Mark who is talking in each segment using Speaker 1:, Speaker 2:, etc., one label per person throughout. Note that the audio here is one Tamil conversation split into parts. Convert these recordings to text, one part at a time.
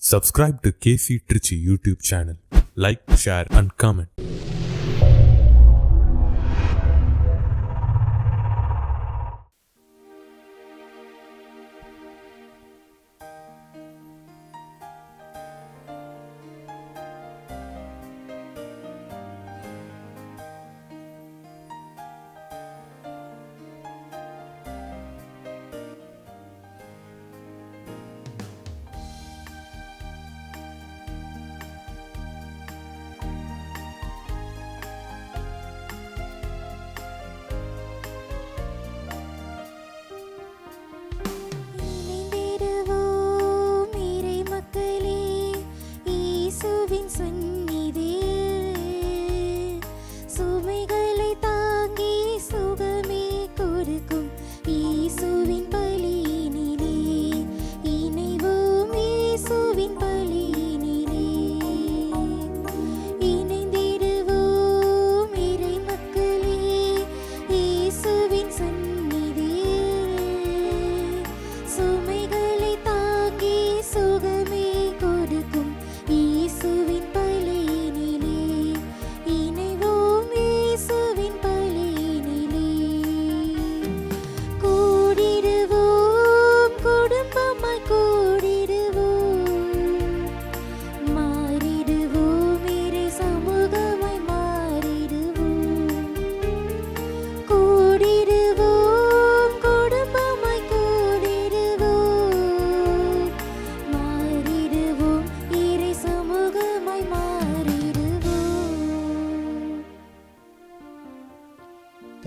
Speaker 1: Subscribe to KC Trichy YouTube channel. Like, share and comment.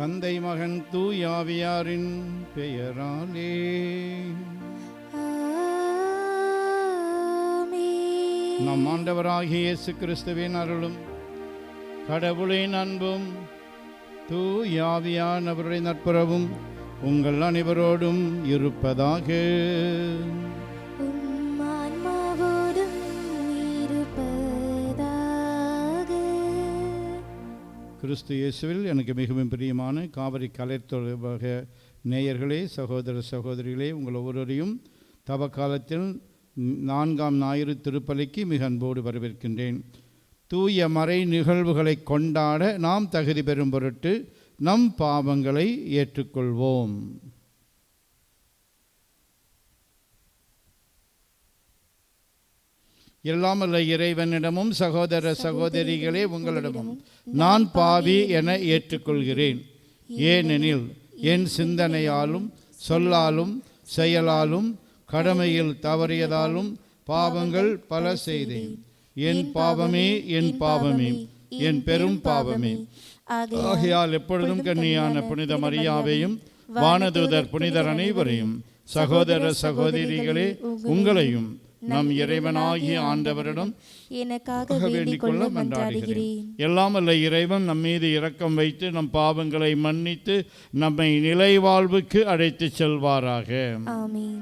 Speaker 2: தந்தை மகன் தூய ஆவியாரின் பெயராலே நம் ஆண்டவராகிய இயேசு கிறிஸ்துவின் அருளும் கடவுளின் அன்பும் தூய ஆவியானவரின் நட்புறவும் உங்கள் அனைவரோடும் இருப்பதாக. கிறிஸ்து இயேசுவில் எனக்கு மிகவும் பிரியமான காவிரி கலைத்தொடர்பாக நேயர்களே, சகோதர சகோதரிகளே, உங்கள் ஒவ்வொருவரையும் தவக்காலத்தில் 4ஆம் ஞாயிறு திருப்பலிக்கு மிக அன்போடு வரவேற்கின்றேன். தூய மறை நிகழ்வுகளை கொண்டாட நாம் தகுதி பெறும் பொருட்டு நம் பாவங்களை ஏற்றுக்கொள்வோம். எல்லாமல்ல இறைவனிடமும் சகோதர சகோதரிகளே உங்களிடமும் நான் பாவி என ஏற்றுக்கொள்கிறேன். ஏனெனில் என் சிந்தனையாலும் சொல்லாலும் செயலாலும் கடமையில் தவறியதாலும் பாவங்கள் பல செய்தேன். என் பாவமே, என் பாவமே, என் பெரும் பாவமே. ஆகையால் எப்பொழுதும் கன்னியான புனித மரியாவையும் வானதூதர் புனிதர் அனைவரையும் சகோதர சகோதரிகளே உங்களையும் நம் இறைவனாகிய ஆண்டவரிடம்
Speaker 3: எனக்காக வேண்டிக் கொள்ள மன்றாடுகிறேன்.
Speaker 2: எல்லாம் அல்ல இறைவன் நம் மீது இரக்கம் வைத்து நம் பாவங்களை மன்னித்து நம்மை நிலை வாழ்வுக்கு அழைத்து செல்வாராக.
Speaker 3: ஆமென்.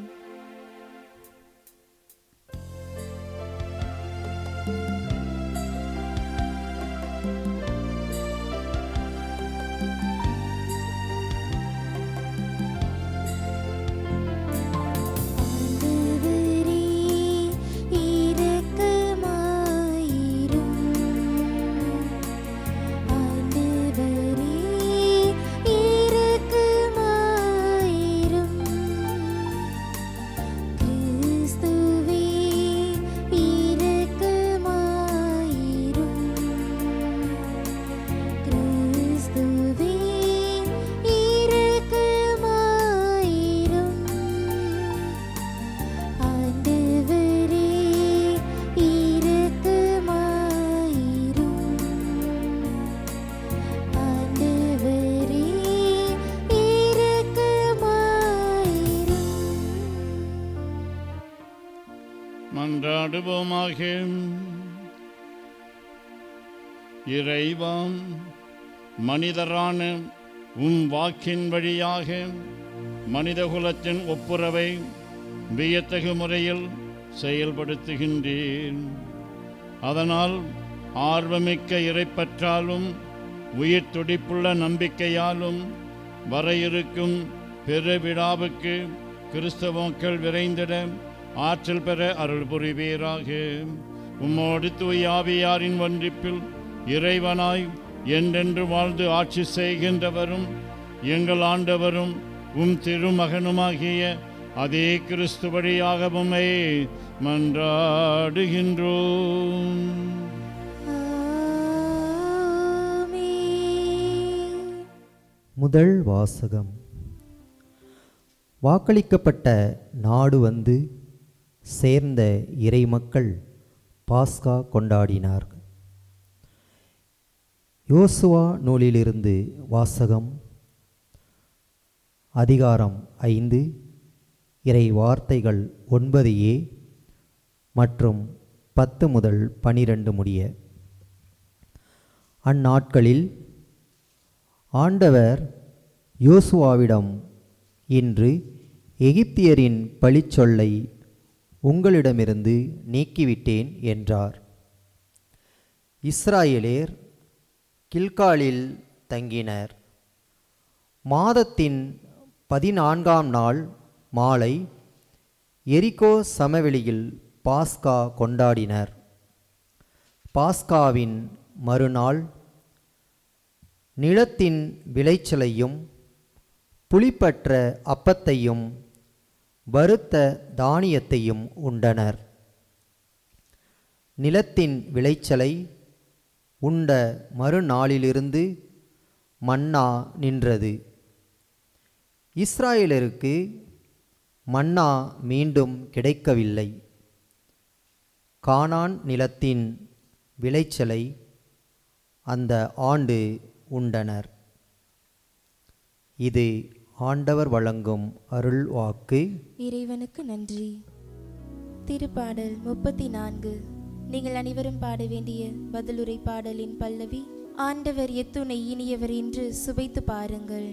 Speaker 2: மன்றாடுவோமாக. இறைவாம், மனிதரான வாக்கின் வழியாக மனிதகுலத்தின் ஒப்புரவை வியத்தகு முறையில் செயல்படுத்துகின்றேன். அதனால் ஆர்வமிக்க இறைப்பற்றாலும் உயிர் துடிப்புள்ள நம்பிக்கையாலும் வர இருக்கும் பெருவிழாவுக்கு கிறிஸ்தவ மக்கள் விரைந்திட ஆற்றல் பெற அருள் புரிவீராக. உம்மோடு தூய் ஆவியாரின் ஒன்றிப்பில் இறைவனாய் என்றென்று வாழ்ந்து ஆட்சி செய்கின்றவரும் எங்கள் ஆண்டவரும் உம் திருமகனுமாகிய அதே கிறிஸ்து வழியாக உம்மை மன்றாடுகின்றோம்.
Speaker 4: முதல் வாசகம். வாக்களிக்கப்பட்ட நாடு வந்து சேர்ந்த இறைமக்கள் பாஸ்கா கொண்டாடினார்கள். யோசுவா நூலிலிருந்து வாசகம். அதிகாரம் 5, இறை வார்த்தைகள் 9a மற்றும் 10 முதல் 12 முடிய. அந்நாட்களில் ஆண்டவர் யோசுவாவிடம், இன்று எகிப்தியரின் பழிச்சொல்லை உங்களிடமிருந்து நீக்கிவிட்டேன் என்றார். இஸ்ராயேலர் கில்காலில் தங்கினர். மாதத்தின் 14ஆம் நாள் மாலை எரிகோ சமவெளியில் பாஸ்கா கொண்டாடினர். பாஸ்காவின் மறுநாள் நிலத்தின் விளைச்சலையும் புளிப்பற்ற அப்பத்தையும் வறுத்த தானியத்தையும் உண்டனர். நிலத்தின் விளைச்சலை உண்ட மறுநாளிலிருந்து மன்னா நின்றது. இஸ்ராயேலருக்கு மன்னா மீண்டும் கிடைக்கவில்லை. கானான் நிலத்தின் விளைச்சலை அந்த ஆண்டு உண்டனர். இது ஆண்டவர் வழங்கும் அருள் வாக்கு.
Speaker 3: இறைவனுக்கு நன்றி. திருப்பாடல் 34. நீங்கள் அனைவரும் பாட வேண்டிய பதிலுரை பாடலின் பல்லவி, ஆண்டவர் எத்துணை இனியவர் என்று சுவைத்து பாருங்கள்.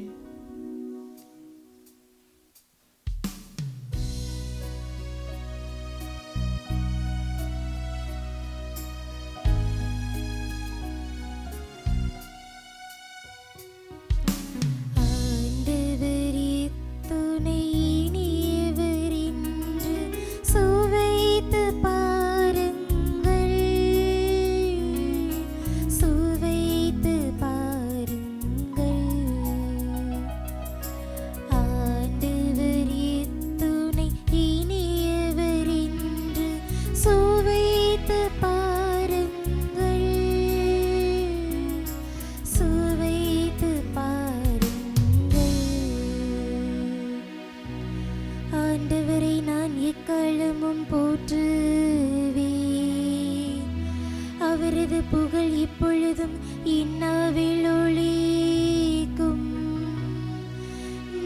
Speaker 3: அவரது புகழ் இப்பொழுதும் இன்னாவில் ஒலிக்கும்.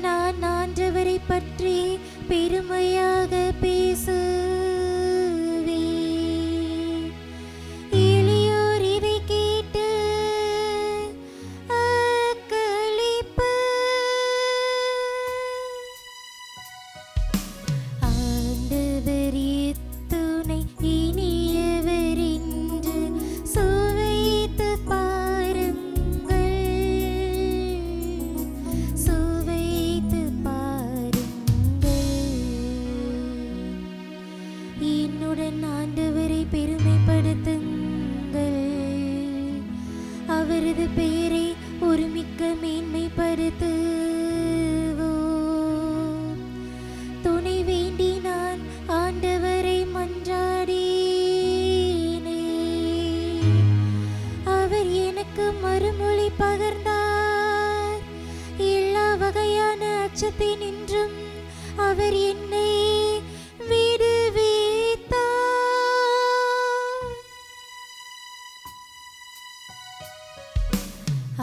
Speaker 3: நான் ஆண்டவரை பற்றி பெருமையாக பேசுவேன். எளியோர் இதை கேட்டு அக்களிப்பு. ஆண்டவர் எத்துணை இனியவர் என்று சுவைத்து பாருங்கள், சுவைத்து பாருங்கள். என்னுடன் ஆண்டவரை பெருமைப்படுத்துங்கள், அவரது பெயரை ஒருமிக்க மேன்மைப்படுத்துவோம். துணை வேண்டி நான் ஆண்டவரை மன்றாடினேன். அவர் எனக்கு மறுமொழி பகர்ந்தார். எல்லா வகையான அச்சத்தினின்றும் அவர் என்னை விடுவித்தார்.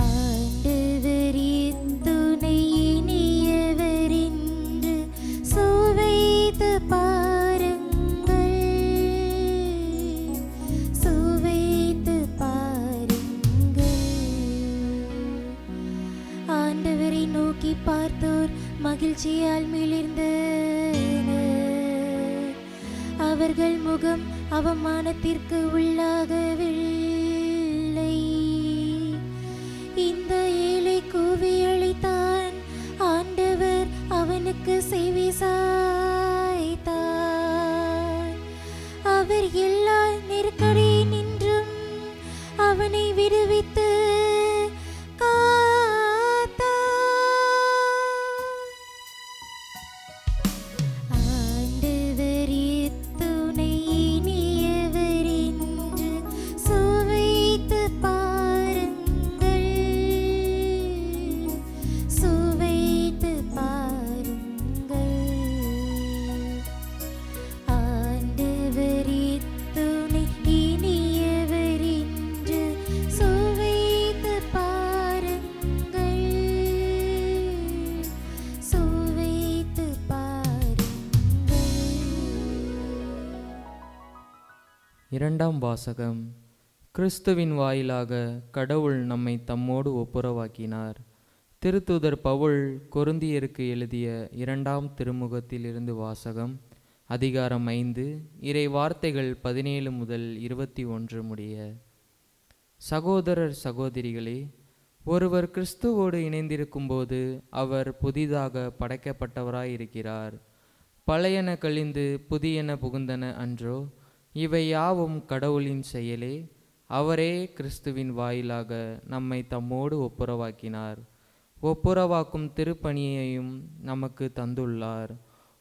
Speaker 3: ஆண்டவர் எத்துணை இனியவர் என்று சுவைத்து பாருங்கள், சுவைத்து பாருங்கள். ஆண்டவரை நோக்கி பார்த்தோர் மகிழ்ச்சியால் மிளிர்ந்தனர். அவர்கள் முகம் அவமானத்திற்கு உள்ளாகவில்லை. இந்த ஏழை கூவி அழைத்தான், ஆண்டவர் அவனுக்கு செவி சாய்த்தார். அவர் எல்லா நெருக்கடியினின்றும் அவனை விடுவித்து
Speaker 5: இரண்டாம் வாசகம். கிறிஸ்துவின் வாயிலாக கடவுள் நம்மை தம்மோடு ஒப்புரவாக்கினார். திருத்தூதர் பவுல் கொரிந்தியருக்கு எழுதிய 2ஆம் திருமுகத்திலிருந்து வாசகம். அதிகாரம் 5, இறை வார்த்தைகள் 17 முதல் 21 முடிய. சகோதரர் சகோதரிகளே, ஒருவர் கிறிஸ்துவோடு இணைந்திருக்கும்போது அவர் புதிதாக படைக்கப்பட்டவராயிருக்கிறார். பழையன கழிந்து புதியன புகுந்தன அன்றோ? இவை யாவும் கடவுளின் செயலே. அவரே கிறிஸ்துவின் வாயிலாக நம்மை தம்மோடு ஒப்புரவாக்கினார். ஒப்புரவாக்கும் திருப்பணியையும் நமக்கு தந்துள்ளார்.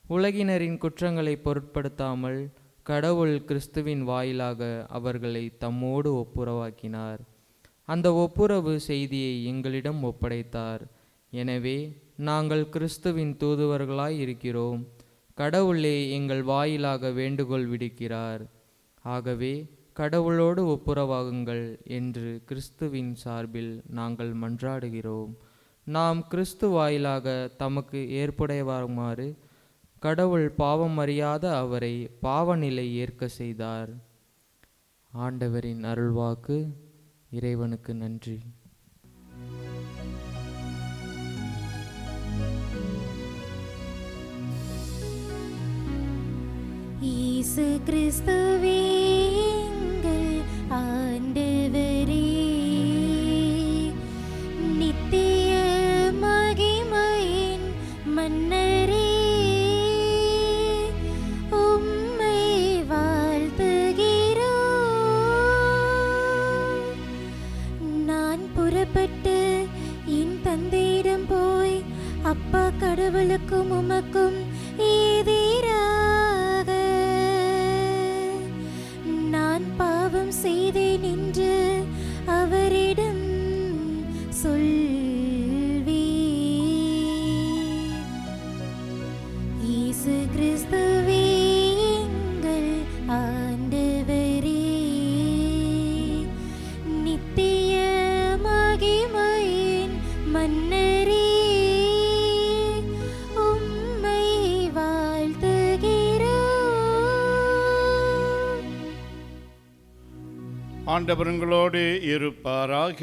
Speaker 5: உலகினரின் குற்றங்களை பொருட்படுத்தாமல் கடவுள் கிறிஸ்துவின் வாயிலாக அவர்களை தம்மோடு ஒப்புரவாக்கினார். அந்த ஒப்புரவு செய்தியை எங்களிடம் ஒப்படைத்தார். எனவே நாங்கள் கிறிஸ்துவின் தூதுவர்களாய் இருக்கிறோம். கடவுளே எங்கள் வாயிலாக வேண்டுகோள் விடுக்கிறார். ஆகவே கடவுளோடு ஒப்புரவாகுங்கள் என்று கிறிஸ்துவின் சார்பில் நாங்கள் மன்றாடுகிறோம். நாம் கிறிஸ்து வாயிலாக தமக்கு ஏற்புடையவாறுமாறு கடவுள் பாவம் அறியாத அவரை பாவநிலை ஏற்க செய்தார். ஆண்டவரின் அருள்வாக்கு. இறைவனுக்கு நன்றி.
Speaker 3: இயேசு கிறிஸ்துவே எங்கள் ஆண்டவரே, நித்திய மகிமையின் மன்னரே, உம்மை வாழ்த்துகிறோம். நான் புறப்பட்டு என் தந்தையிடம் போய், அப்பா கடவுளுக்கும் உமக்கும் எதிராக நான் பாவம் செய்தேன் என்று அவரிடம் சொல்வேன். இயேசு கிறிஸ்துவே எங்கள் ஆண்டவரே, நித்திய மகிமையின் மன்னரே, உம்மை வாழ்த்துகிறோம்.
Speaker 2: ஆண்டவர் உங்களோடு இருப்பாராக.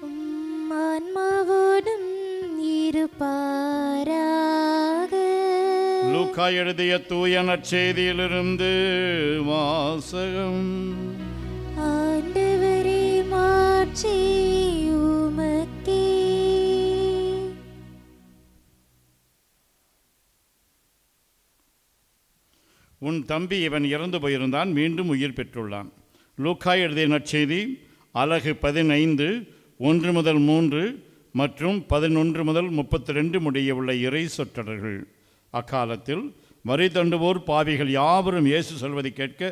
Speaker 3: உம் ஆன்மாவோடும் இருப்பாராக.
Speaker 2: லூக்கா எழுதிய தூய நற்செய்தியிலிருந்து வாசகம்.
Speaker 3: ஆண்டவரே, மாட்சி உமக்கே.
Speaker 2: உன் தம்பி இவன் இறந்து போயிருந்தான், மீண்டும் உயிர் பெற்றுள்ளான். லூக்கா எழுதிய நற்செய்தி அலகு 15 1 முதல் 3 மற்றும் 11 முதல் 32 முடிய உள்ள இறை சொற்றொடர்கள். அக்காலத்தில் வரி தண்டுவோர் பாவிகள் யாவரும் இயேசு சொல்வதை கேட்க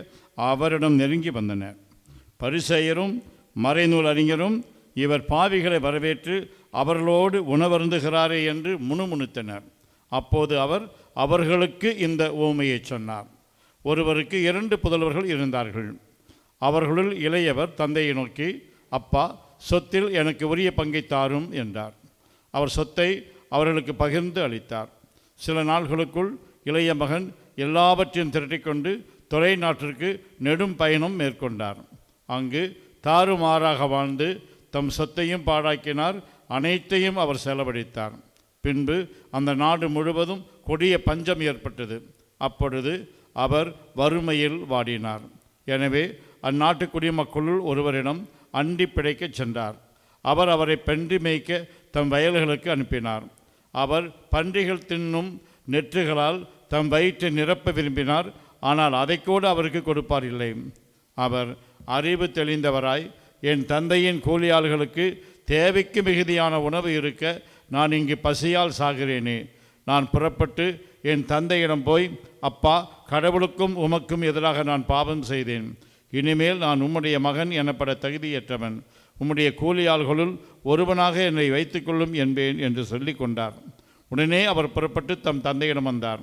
Speaker 2: அவரிடம் நெருங்கி வந்தனர். பரிசேயரும் மறைநூல் அறிஞரும் இவர் பாவிகளை வரவேற்று அவர்களோடு உணவருந்துகிறாரே என்று முணுமுணுத்தனர். அப்போது அவர் அவர்களுக்கு இந்த உவமையை சொன்னார். ஒருவருக்கு 2 புதல்வர்கள் இருந்தார்கள். அவர்களுள் இளையவர் தந்தையை நோக்கி, அப்பா, சொத்தில் எனக்கு உரிய பங்கை தாரும் என்றார். அவர் சொத்தை அவர்களுக்கு பகிர்ந்து அளித்தார். சில நாள்களுக்குள் இளைய மகன் எல்லாவற்றையும் திரட்டிக்கொண்டு தொலை நாட்டிற்கு நெடும் பயணம் மேற்கொண்டார். அங்கு தாறுமாறாக வாழ்ந்து தம் சொத்தையும் பாழாக்கினார். அனைத்தையும் அவர் செலவழித்தார். பின்பு அந்த நாடு முழுவதும் கொடிய பஞ்சம் ஏற்பட்டது. அப்பொழுது அவர் வறுமையில் வாடினார். எனவே அந்நாட்டு குடிமக்களுள் ஒருவரிடம் அண்டி பிழைக்கச் சென்றார். அவர் அவரை பன்றி மேய்க்க தம் வயல்களுக்கு அனுப்பினார். அவர் பன்றிகள் தின்னும் நெற்றுகளால் தம் வயிற்றை நிரப்ப விரும்பினார். ஆனால் அதை கூட அவருக்கு கொடுப்பார் இல்லை. அவர் அறிவு தெளிந்தவராய், என் தந்தையின் கூலியாள்களுக்கு தேவைக்கு மிகுதியான உணவு இருக்க நான் இங்கு பசியால் சாகிறேனே. நான் புறப்பட்டு என் தந்தையிடம் போய், அப்பா, கடவுளுக்கும் உமக்கும் எதிராக நான் பாவம் செய்தேன். இனிமேல் நான் உம்முடைய மகன் எனப்பட தகுதியற்றவன். உம்முடைய கூலியாள்களுள் ஒருவனாக என்னை வைத்துக்கொள்ளும் என்பேன் என்று சொல்லி கொண்டார். உடனே அவர் புறப்பட்டு தம் தந்தையிடம் வந்தார்.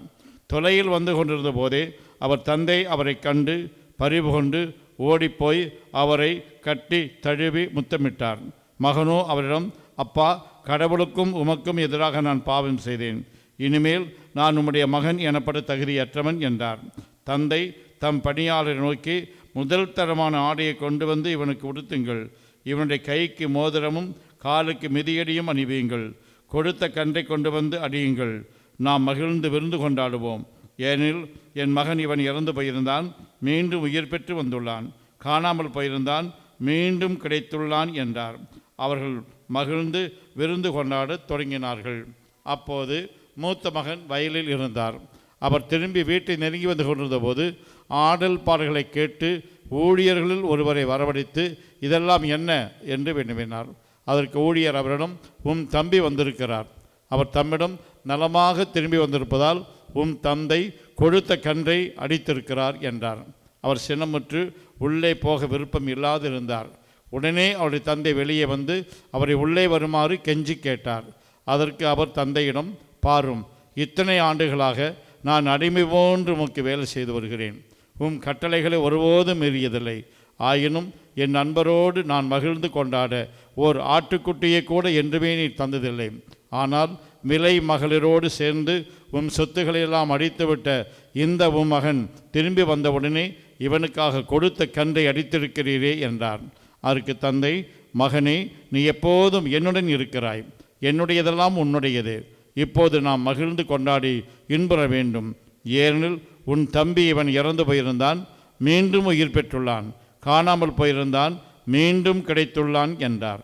Speaker 2: தொலையில் வந்து கொண்டிருந்த போதே அவர் தந்தை அவரை கண்டு பரிவு கொண்டு ஓடிப்போய் அவரை கட்டி தழுவி முத்தமிட்டார். மகனோ அவரிடம், அப்பா, கடவுளுக்கும் உமக்கும் எதிராக நான் பாவம் செய்தேன். இனிமேல் நான் உம்முடைய மகன் எனப்பட தகுதியற்றவன் என்றார். தந்தை தம் பணியாளரை நோக்கி, முதல் தரமான ஆடையை கொண்டு வந்து இவனுக்கு உடுத்துங்கள். இவனுடைய கைக்கு மோதிரமும் காலுக்கு மிதியடியும் அணிவியுங்கள். கொடுத்த கன்றை கொண்டு வந்து அடியுங்கள். நாம் மகிழ்ந்து விருந்து கொண்டாடுவோம். ஏனெனில் என் மகன் இவன் இறந்து போயிருந்தான், மீண்டும் உயிர் பெற்று வந்துள்ளான். காணாமல் போயிருந்தான், மீண்டும் கிடைத்துள்ளான் என்றார். அவர்கள் மகிழ்ந்து விருந்து கொண்டாடத் தொடங்கினார்கள். அப்போது மூத்த மகன் வயலில் இருந்தார். அவர் திரும்பி வீட்டை நெருங்கி வந்து கொண்டிருந்த போது ஆடல் பாடல்களை கேட்டு ஊழியர்களில் ஒருவரை வரவழைத்து, இதெல்லாம் என்ன என்று வினவினார். அதற்கு ஊழியர் அவரிடம், உம் தம்பி வந்திருக்கிறார். அவர் தம்மிடம் நலமாக திரும்பி வந்திருப்பதால் உம் தந்தை கொடுத்த கன்றை அடித்திருக்கிறார் என்றார். அவர் சினமுற்று உள்ளே போக விருப்பம் இல்லாதிருந்தார். உடனே அவருடைய தந்தை வெளியே வந்து அவரை உள்ளே வருமாறு கெஞ்சி கேட்டார். அதற்கு அவர் தந்தையிடம், பாரும், இத்தனை ஆண்டுகளாக நான் அடிமை போன்று உமக்கு வேலை செய்து வருகிறேன். உம் கட்டளைகளை ஒருபோதும் மீறியதில்லை. ஆயினும் என் நண்பரோடு நான் மகிழ்ந்து கொண்டாட ஓர் ஆட்டுக்குட்டியை கூட என்றுமே நீ தந்ததில்லை. ஆனால் விலை மகளிரோடு சேர்ந்து உம் சொத்துக்களையெல்லாம் அடித்துவிட்ட இந்த உம் மகன் திரும்பி வந்தவுடனே இவனுக்காக கொடுத்த கன்றை அடித்திருக்கிறீரே என்றார். அதற்கு தந்தை, மகனே, நீ எப்போதும் என்னுடன் இருக்கிறாய். என்னுடையதெல்லாம் உன்னுடையது. இப்போது நாம் மகிழ்ந்து கொண்டாடி இன்புற வேண்டும். ஏனெனில் உன் தம்பி இவன் இறந்து போயிருந்தான், மீண்டும் உயிர் பெற்றுள்ளான். காணாமல் போயிருந்தான், மீண்டும் கிடைத்துள்ளான் என்றார்.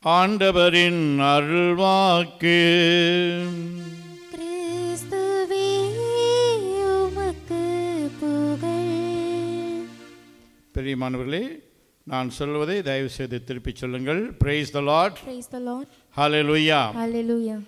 Speaker 2: ஆண்டவரின் அருள்வாக்கு.
Speaker 3: கிறிஸ்துவே உமக்கு புகழ்.
Speaker 2: பிரியமானவர்களே, நான் சொல்வதை தயவு செய்து திருப்பிச் சொல்லுங்கள். Praise the Lord.
Speaker 3: Praise the Lord.
Speaker 2: Hallelujah.
Speaker 3: Hallelujah.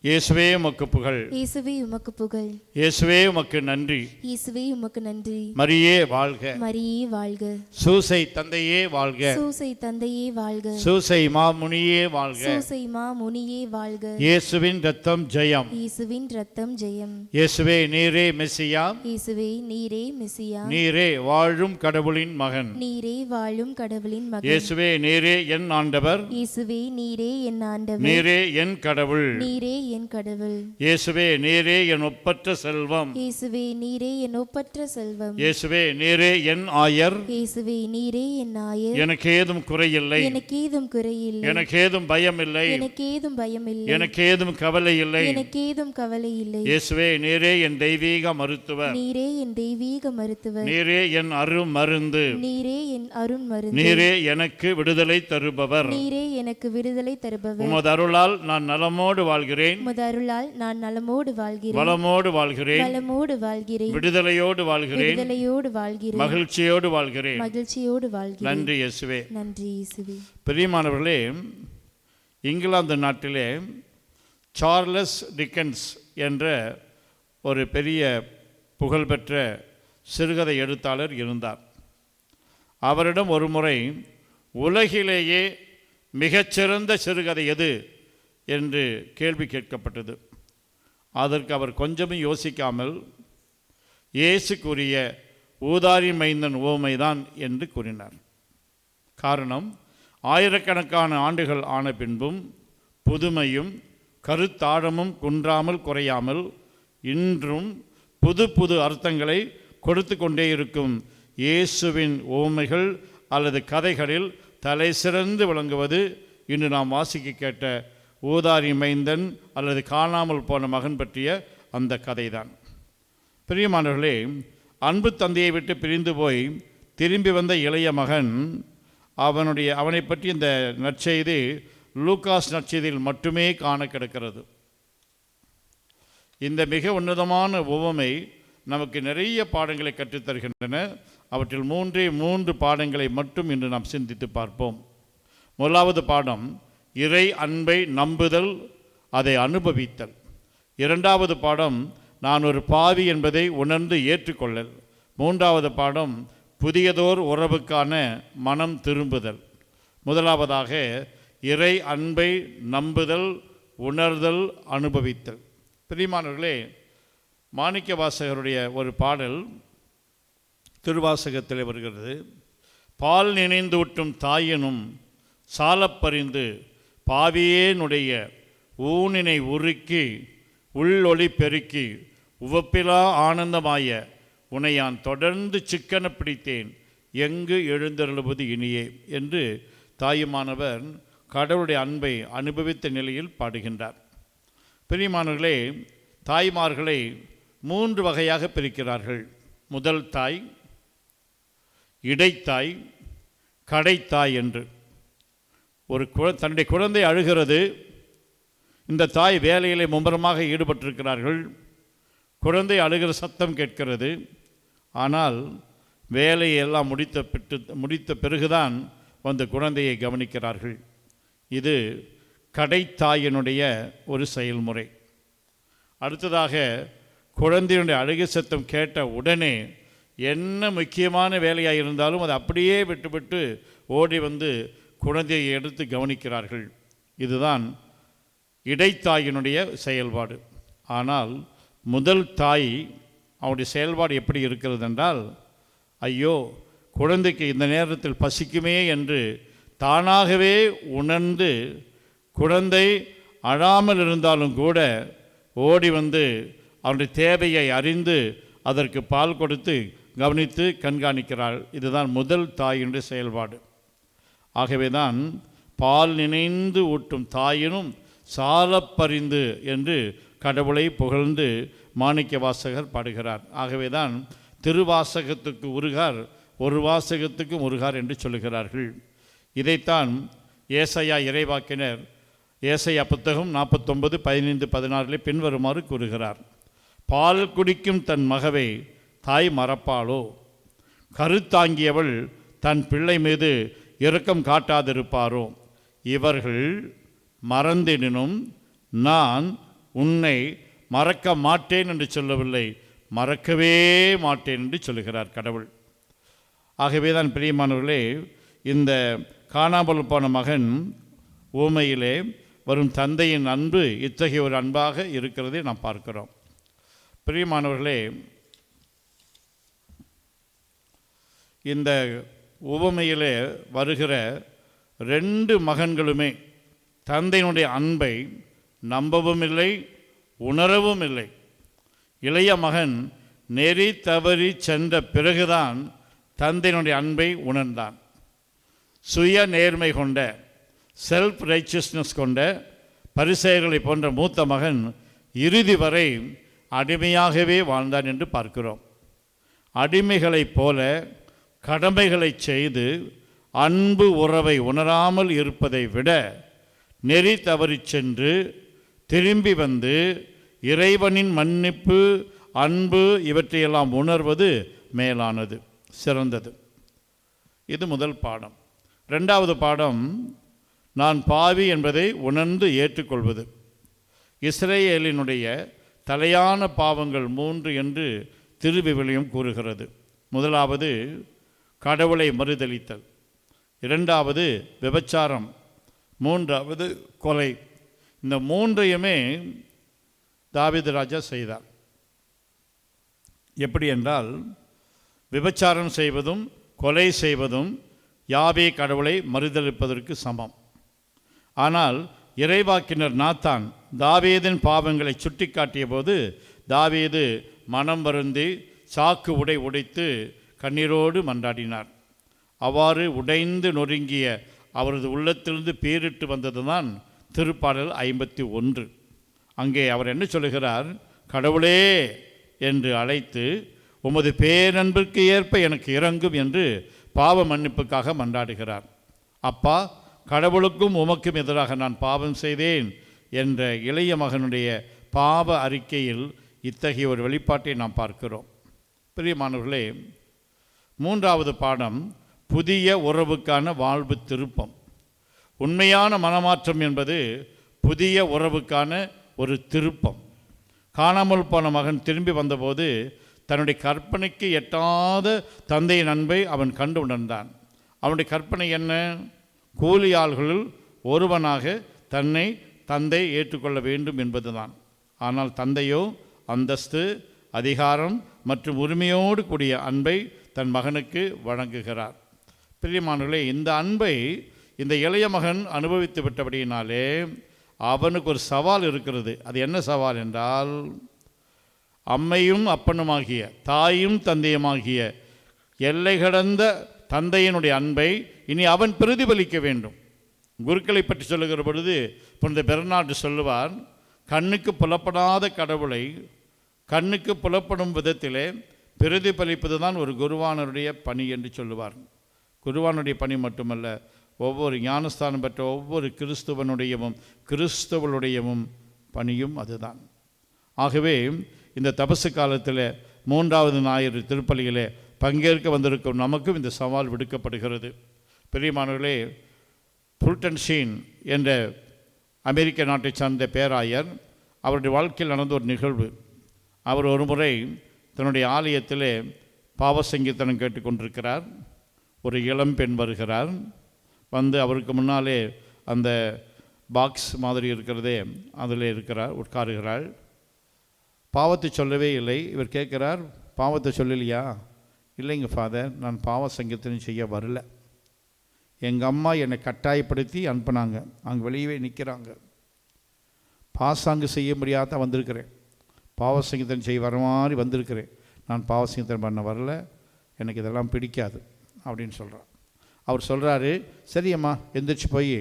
Speaker 2: இயேசுவே உமக்கு புகழ்.
Speaker 3: இயேசுவே உமக்கு புகழ்.
Speaker 2: இயேசுவே உமக்கு நன்றி.
Speaker 3: இயேசுவே உமக்கு நன்றி.
Speaker 2: மரியே வாழ்க.
Speaker 3: மரியே வாழ்க.
Speaker 2: சூசை தந்தையே வாழ்க.
Speaker 3: சூசை தந்தையே வாழ்க.
Speaker 2: சூசை மாமுனியே வாழ்க.
Speaker 3: சூசை மா முனியே வாழ்க.
Speaker 2: இயேசுவின் ரத்தம் ஜெயம்.
Speaker 3: இயேசுவின் ரத்தம் ஜெயம்.
Speaker 2: இயேசுவே நீரே மெசியா.
Speaker 3: இயேசுவே நீரே மெசியா.
Speaker 2: நீரே வாழும் கடவுளின் மகன்.
Speaker 3: நீரே வாழும் கடவுளின் மகன்.
Speaker 2: இயேசுவே நீரே என் ஆண்டவர்.
Speaker 3: இயேசுவே நீரே என் ஆண்டவர்.
Speaker 2: நீரே என் கடவுள்.
Speaker 3: நீரே என் கடவுள்.
Speaker 2: இயேசுவே நீரே என் ஒப்பற்ற செல்வம்.
Speaker 3: இயேசுவே நீரே என் ஒப்பற்ற செல்வம்.
Speaker 2: இயேசுவே நீரே என் ஆயர்.
Speaker 3: இயேசுவே நீரே என் ஆயர்.
Speaker 2: எனக்கு ஏதும் குறையில்லை.
Speaker 3: எனக்கு ஏதும் குறையில்லை.
Speaker 2: எனக்கு ஏதும் பயம் இல்லை.
Speaker 3: எனக்கு ஏதும் பயம் இல்லை.
Speaker 2: எனக்கு ஏதும் கவலை இல்லை.
Speaker 3: எனக்கு ஏதும் கவலை இல்லை.
Speaker 2: இயேசுவே நீரே என் தெய்வீக மருத்துவர்.
Speaker 3: நீரே என் தெய்வீக மருத்துவர்.
Speaker 2: நீரே என் அரும் மருந்து.
Speaker 3: நீரே என் அருண் மருந்து.
Speaker 2: நீரே எனக்கு விடுதலை தருபவர்.
Speaker 3: நீரே எனக்கு விடுதலை தருபவர்.
Speaker 2: உமது அருளால் நான் நலமோடு வாழ்கிறேன்.
Speaker 3: உமது அருளால் நான் நலமோடு வாழ்கிறேன்.
Speaker 2: வளமோடு வாழ்கிறேன்.
Speaker 3: வளமோடு வாழ்கிறேன்.
Speaker 2: விடுதலையோடு வாழ்கிறேன்.
Speaker 3: விடுதலையோடு வாழ்கிறேன்.
Speaker 2: மகிழ்ச்சியோடு வாழ்கிறேன்.
Speaker 3: மகிழ்ச்சியோடு வாழ்கிறேன்.
Speaker 2: நன்றி இயேசுவே.
Speaker 3: நன்றி இயேசுவே.
Speaker 2: பிரியமானவர்களே, இங்கிலாந்து நாட்டிலே சார்லஸ் டிக்கன்ஸ் என்ற ஒரு பெரிய புகழ்பெற்ற சிறுகதை எழுத்தாளர் இருந்தார். அவரிடம் ஒரு முறை உலகிலேயே மிகச்சிறந்த சிறுகதை எது என்று கேள்வி கேட்கப்பட்டது. அதற்கு அவர் கொஞ்சமும் யோசிக்காமல் இயேசு கூறிய ஊதாரி மைந்தன் உவமைதான் என்று கூறினார். காரணம், ஆயிரக்கணக்கான ஆண்டுகள் ஆன பின்பும் புதுமையும் கருத்தாழமும் குன்றாமல் குறையாமல் இன்றும் புது புது அர்த்தங்களை கொடுத்து கொண்டே இருக்கும் இயேசுவின் உவமைகள் அல்லது கதைகளில் தலை சிறந்து விளங்குவது இன்று நாம் வாசிக்க கேட்ட ஊதாரி மைந்தன் அல்லது காணாமல் போன மகன் பற்றிய அந்த கதைதான். பிரியமானவர்களே, அன்பு தந்தையை விட்டு பிரிந்து போய் திரும்பி வந்த இளைய மகன் அவனை பற்றி இந்த நற்செய்தி லூக்காஸ் நற்செய்தியில் மட்டுமே காண கிடக்கிறது. இந்த மிக உன்னதமான உவமை நமக்கு நிறைய பாடங்களை கற்றுத்தருகின்றன. அவற்றில் மூன்று பாடங்களை மட்டும் இன்று நாம் சிந்தித்து பார்ப்போம். முதலாவது பாடம் இறை அன்பை நம்புதல், அதை அனுபவித்தல். இரண்டாவது பாடம் நான் ஒரு பாவி என்பதை உணர்ந்து ஏற்றுக்கொள்ளல். மூன்றாவது பாடம் புதியதோர் உறவுக்கான மனம் திரும்புதல். முதலாவதாக இறை அன்பை நம்புதல், உணர்தல், அனுபவித்தல். பிரியமானவர்களே, மாணிக்க வாசகருடைய ஒரு பாடல் திருவாசகத்தில் வருகிறது. பால் நினைந்து ஊட்டும் தாயினும் சாலப்பறிந்து பாவியேனுடைய ஊனினை உருக்கி உள்ளொளி பெருக்கி உவப்பிலா ஆனந்தமாய உனையான் தொடர்ந்து சிக்கன பிடித்தேன் எங்கு எழுந்தருளுவது இனியே என்று தாயுமானவர் கடவுளுடைய அன்பை அனுபவித்த நிலையில் பாடுகின்றார். பிரியமானவர்களே, தாய்மார்களை 3 வகையாக பிரிக்கிறார்கள். முதல் தாய், இடைத்தாய், கடைத்தாய் என்று. தன்னுடைய குழந்தை அழுகிறது. இந்த தாய் வேலையிலே மும்முரமாக ஈடுபட்டிருக்கிறார்கள். குழந்தை அழுகிற சத்தம் கேட்கிறது. ஆனால் வேலையெல்லாம் முடித்த பிறகுதான் வந்து குழந்தையை கவனிக்கிறார்கள். இது கடைத்தாயினுடைய ஒரு செயல்முறை. அடுத்ததாக குழந்தையுடைய அழுகை சத்தம் கேட்ட உடனே என்ன முக்கியமான வேலையாக இருந்தாலும் அதை அப்படியே விட்டுவிட்டு ஓடி வந்து குழந்தையை எடுத்து கவனிக்கிறார்கள். இதுதான் இடைத்தாயினுடைய செயல்பாடு. ஆனால் முதல் தாய் அவனுடைய செயல்பாடு எப்படி இருக்கிறது என்றால், ஐயோ குழந்தைக்கு இந்த நேரத்தில் பசிக்குமே என்று தானாகவே உணர்ந்து குழந்தை அழாமல் இருந்தாலும் கூட ஓடி வந்து அவனுடைய தேவையை அறிந்து அதற்கு பால் கொடுத்து கவனித்து கண்காணிக்கிறாள். இதுதான் முதல் தாயினுடைய செயல்பாடு. ஆகவே தான் பால் நினைந்து ஊட்டும் தாயினும் சாலப்பறிந்து என்று கடவுளை புகழ்ந்து மாணிக்க வாசகர் பாடுகிறார். ஆகவே தான் திருவாசகத்துக்கு உருகார், ஒரு வாசகத்துக்கும் உருகார் என்று சொல்லுகிறார்கள். இதைத்தான் ஏசையா இறைவாக்கினர் ஏசையா புத்தகம் 49:15-16 பின்வருமாறு கூறுகிறார். பால் குடிக்கும் தன் மகவை தாய் மறப்பாளோ? கருத்தாங்கியவள் தன் பிள்ளை மீது இரக்கம் காட்டாதிருப்பாரோ? இவர்கள் மறந்தினும் நான் உன்னை மறக்க மாட்டேன் என்று சொல்லவில்லை, மறக்கவே மாட்டேன் என்று சொல்லுகிறார் கடவுள். ஆகவே தான் பிரியமானவர்களே, இந்த காணாமல் போன மகன் ஊமையிலே வரும் தந்தையின் அன்பு இத்தகைய ஒரு அன்பாக இருக்கிறதை நாம் பார்க்கிறோம். பிரியமானவர்களே, இந்த உவமையிலே வருகிற 2 மகன்களுமே தந்தையினுடைய அன்பை நம்பவும் இல்லை, உணரவும் இல்லை. இளைய மகன் நெறி தவறி சென்ற பிறகுதான் தந்தையினுடைய அன்பை உணர்ந்தான். சுய நேர்மை கொண்ட, செல்ஃப் ரைச்சியஸ்னஸ் கொண்ட பரிசேயர்களை போன்ற மூத்த மகன் இறுதி வரை அடிமையாகவே வாழ்ந்தான் என்று பார்க்கிறோம். அடிமைகளைப் போல கடமைகளை செய்து அன்பு உறவை உணராமல் இருப்பதை விட நெறி தவறி சென்று திரும்பி வந்து இறைவனின் மன்னிப்பு, அன்பு இவற்றையெல்லாம் உணர்வது மேலானது, சிறந்தது. இது முதல் பாடம். 2வது பாடம் நான் பாவி என்பதை உணர்ந்து ஏற்றுக்கொள்வது. இஸ்ரேலினுடைய தலையான பாவங்கள் 3 என்று திருவிவிலியம் கூறுகிறது. முதலாவது கடவுளை மறுதலித்தல், 2வது விபச்சாரம், 3வது கொலை. இந்த 3ஐயுமே தாவீது ராஜா செய்தார். எப்படி என்றால், விபச்சாரம் செய்வதும் கொலை செய்வதும் யாவே கடவுளை மறுதலிப்பதற்கு சமம். ஆனால் இறைவாக்கினர் நாத்தான் தாவீதின் பாவங்களை சுட்டி காட்டிய போது தாவீது மனம் வருந்தி சாக்கு உடைத்து கண்ணீரோடு மன்றாடினார். அவ்வாறு உடைந்து நொறுங்கிய அவரது உள்ளத்திலிருந்து பேரிட்டு வந்தது தான் திருப்பாடல் 51. அங்கே அவர் என்ன சொல்லுகிறார்? கடவுளே என்று அழைத்து உமது பேரன்பிற்கு ஏற்ப எனக்கு இறங்கும் என்று பாவ மன்னிப்புக்காக மன்றாடுகிறார். அப்பா, கடவுளுக்கும் உமக்கும் எதிராக நான் பாவம் செய்தேன் என்ற இளைய மகனுடைய பாவ அறிக்கையில் இத்தகைய ஒரு வெளிப்பாட்டை நாம் பார்க்கிறோம். பிரியமானவர்களே, மூன்றாவது பாடம் புதிய உறவுக்கான வாழ்வு திருப்பம். உண்மையான மனமாற்றம் என்பது புதிய உறவுக்கான ஒரு திருப்பம். காணாமல் போன மகன் திரும்பி வந்தபோது தன்னுடைய கற்பனைக்கு எட்டாத தந்தையின் அன்பை அவன் கண்டு உணர்ந்தான். அவனுடைய கற்பனை என்ன? கூலி ஆள்களில் ஒருவனாக தன்னை தந்தை ஏற்றுக்கொள்ள வேண்டும் என்பதுதான். ஆனால் தந்தையோ அந்தஸ்து, அதிகாரம் மற்றும் உரிமையோடு கூடிய அன்பை தன் மகனுக்கு வழங்குகிறார். பிரியமானவர்களே, இந்த அன்பை இந்த இளைய மகன் அனுபவித்து விட்டபடியினாலே அவனுக்கு ஒரு சவால் இருக்கிறது. அது என்ன சவால் என்றால், அம்மையும் அப்பனுமாகிய தாயும் தந்தையுமாகிய எல்லை கடந்த தந்தையினுடைய அன்பை இனி அவன் பிரதிபலிக்க வேண்டும். குருக்களை பற்றி சொல்லுகிற பொழுது புனித பெர்னார்டு சொல்லுவார், கண்ணுக்கு புலப்படாத கடவுளை கண்ணுக்கு புலப்படும் விதத்திலே பிரதிபலிப்பது தான் ஒரு குருவானருடைய பணி என்று சொல்லுவார். குருவானுடைய பணி மட்டுமல்ல, ஒவ்வொரு ஞானஸ்தானம் பெற்ற ஒவ்வொரு கிறிஸ்தவனுடையவும் பணியும் அதுதான். ஆகவே இந்த தபசு காலத்தில் 3வது ஞாயிறு திருப்பலியிலே பங்கேற்க வந்திருக்கும் நமக்கும் இந்த சவால் விடுக்கப்படுகிறது. பெரியமானவர்களே, புல்டன் ஷீன் என்ற அமெரிக்க நாட்டை சார்ந்த பேராயர், அவருடைய வாழ்க்கையில் நடந்த ஒரு நிகழ்வு. அவர் ஒரு முறை தன்னுடைய ஆலயத்திலே பாவ சங்கீர்த்தனம் கேட்டுக்கொண்டிருக்கிறார். ஒரு இளம் பெண் வருகிறார். வந்து அவருக்கு முன்னாலே அந்த பாக்ஸ் மாதிரி இருக்கிறதே அதில் இருக்கிறார், உட்காருகிறாள். பாவத்தை சொல்லவே இல்லை. இவர் கேட்குறார், பாவத்தை சொல்லலையா? இல்லைங்க ஃபாதர், நான் பாவ சங்கீர்த்தனம் செய்ய வரல. எங்கள் அம்மா என்னை கட்டாயப்படுத்தி அனுப்புனாங்க. அங்கே வெளியவே நிற்கிறாங்க. பாசாங்கு செய்ய முடியாத வந்திருக்கிறேன். பாவ சங்கீர்த்தனம் செய்ய வர மாதிரி வந்திருக்கிறேன். நான் பாவ சங்கீர்த்தனம் பண்ண வரல, எனக்கு இதெல்லாம் பிடிக்காது அப்படின்னு சொல்கிறார். அவர் சொல்கிறாரு, சரியம்மா எந்திரிச்சு போய்